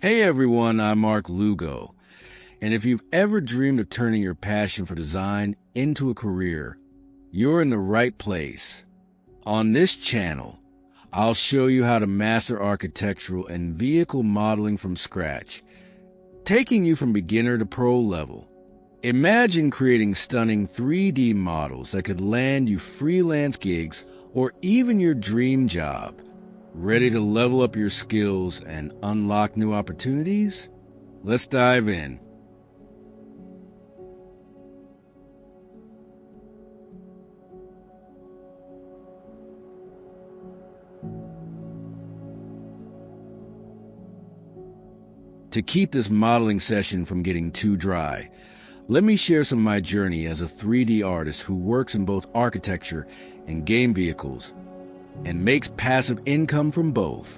Hey everyone, I'm Mark Lugo, and if you've ever dreamed of turning your passion for design into a career, you're in the right place. On this channel, I'll show you how to master architectural and vehicle modeling from scratch, taking you from beginner to pro level. Imagine creating stunning 3D models that could land you freelance gigs or even your dream job. Ready to level up your skills and unlock new opportunities? Let's dive in. To keep this modeling session from getting too dry, let me share some of my journey as a 3D artist who works in both architecture and game vehicles and makes passive income from both.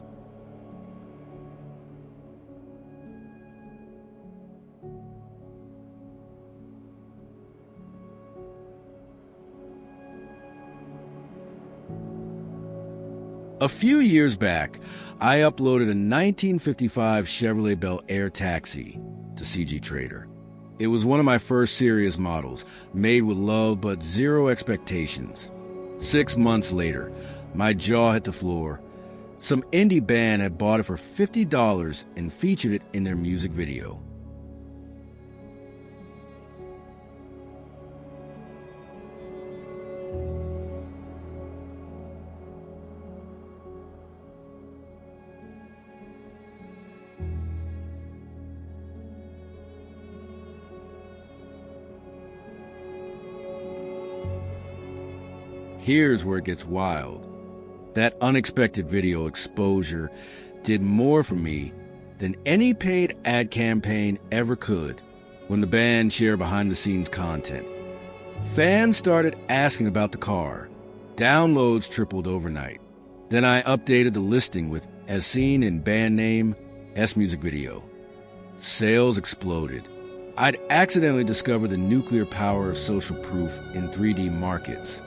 A few years back, I uploaded a 1955 Chevrolet Bel Air taxi to CG Trader. It was one of my first serious models, made with love but zero expectations. 6 months later, my jaw hit the floor. Some indie band had bought it for $50 and featured it in their music video. Here's where it gets wild. That unexpected video exposure did more for me than any paid ad campaign ever could when the band shared behind-the-scenes content. Fans started asking about the car. Downloads tripled overnight. Then I updated the listing with "as seen in band name, S music video." Sales exploded. I'd accidentally discovered the nuclear power of social proof in 3D markets.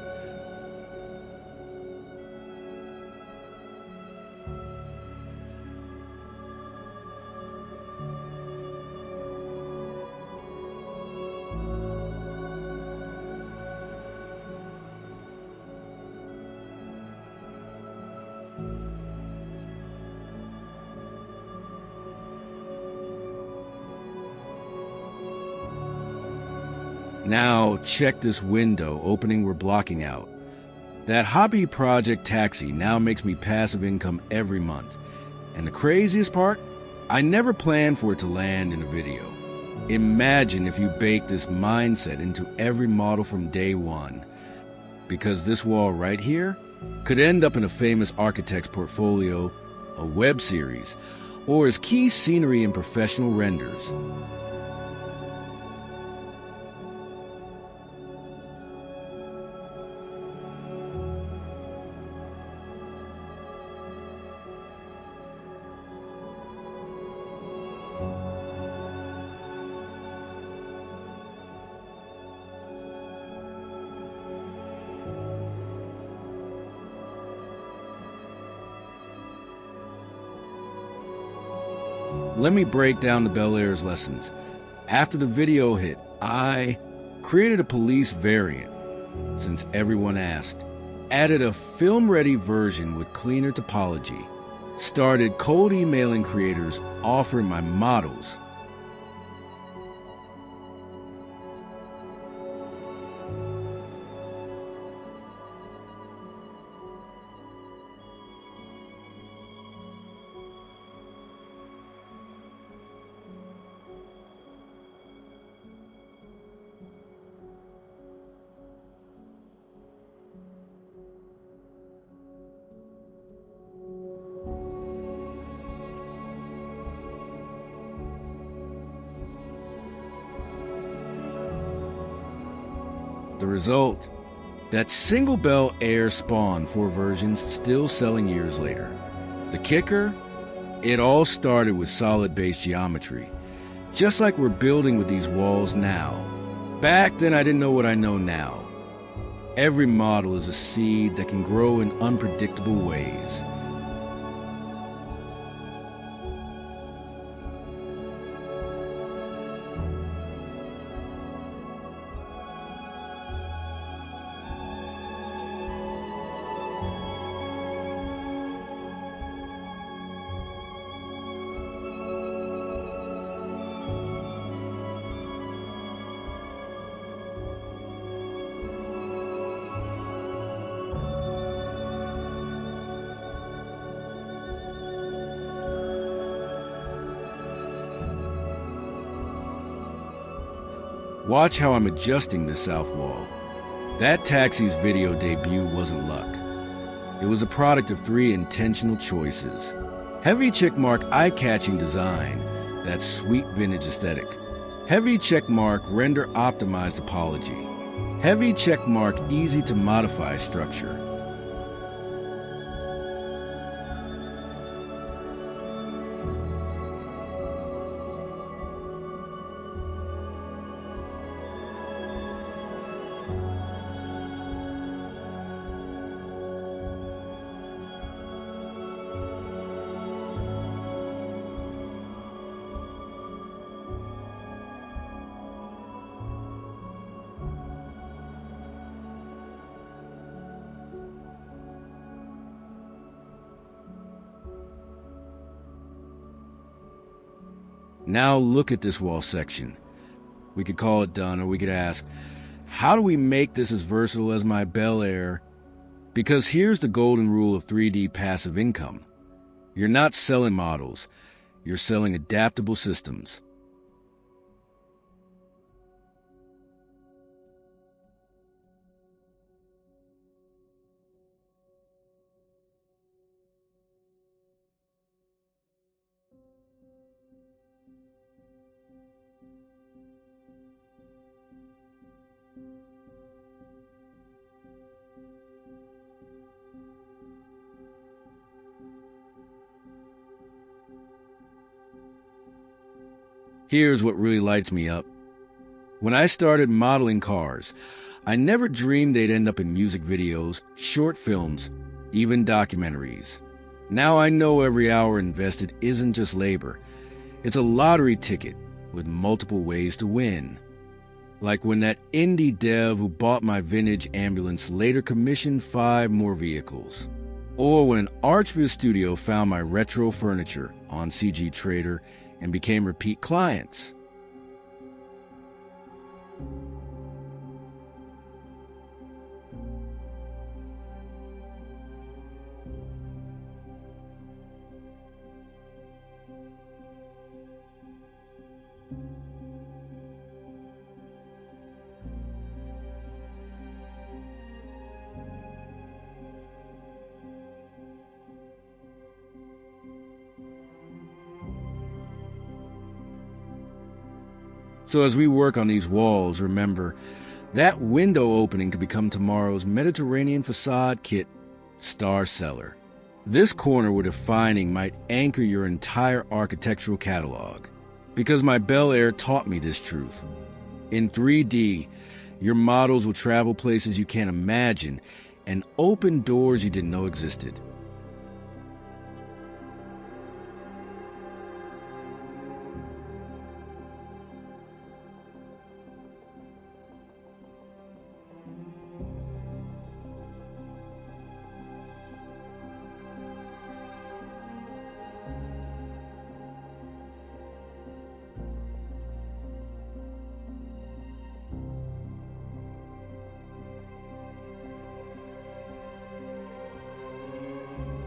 Now, check this window opening we're blocking out. That hobby project taxi now makes me passive income every month. And the craziest part? I never planned for it to land in a video. Imagine if you bake this mindset into every model from day one. Because this wall right here could end up in a famous architect's portfolio, a web series, or as key scenery in professional renders. Let me break down the Bel Air's lessons. After the video hit, I created a police variant, since everyone asked, added a film-ready version with cleaner topology, started cold emailing creators offering my models. The result? That single Bel Air spawned 4 versions, still selling years later. The kicker? It all started with solid base geometry, just like we're building with these walls now. Back then I didn't know what I know now. Every model is a seed that can grow in unpredictable ways. Watch how I'm adjusting this south wall. That taxi's video debut wasn't luck. It was a product of 3 intentional choices. Heavy checkmark eye-catching design, that sweet vintage aesthetic. Heavy checkmark render optimized topology. Heavy checkmark easy to modify structure. Now look at this wall section. We could call it done, or we could ask, how do we make this as versatile as my Bel Air? Because here's the golden rule of 3D passive income. You're not selling models, you're selling adaptable systems. Here's what really lights me up. When I started modeling cars, I never dreamed they'd end up in music videos, short films, even documentaries. Now I know every hour invested isn't just labor. It's a lottery ticket with multiple ways to win. Like when that indie dev who bought my vintage ambulance later commissioned 5 more vehicles. Or when an Archview studio found my retro furniture on CG Trader and became repeat clients. So as we work on these walls, remember, that window opening could become tomorrow's Mediterranean facade kit star seller. This corner we're defining might anchor your entire architectural catalog. Because my Bel Air taught me this truth. In 3D, your models will travel places you can't imagine and open doors you didn't know existed.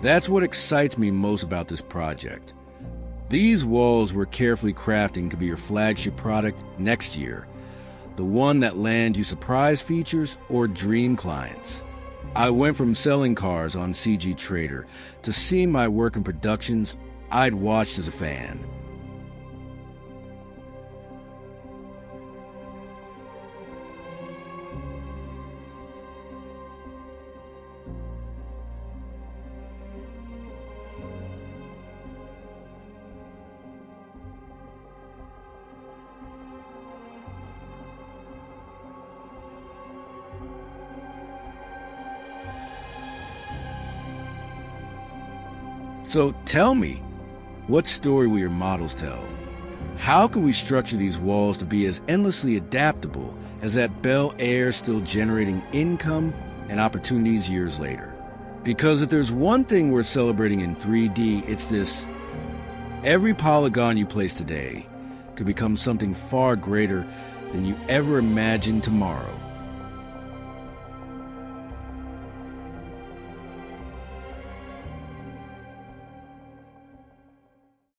That's what excites me most about this project. These walls we're carefully crafting to be your flagship product next year, the one that lands you surprise features or dream clients. I went from selling cars on CG Trader to seeing my work in productions I'd watched as a fan. So tell me, what story will your models tell? How can we structure these walls to be as endlessly adaptable as that Bel Air still generating income and opportunities years later? Because if there's one thing we're celebrating in 3D, it's this: every polygon you place today could become something far greater than you ever imagined tomorrow.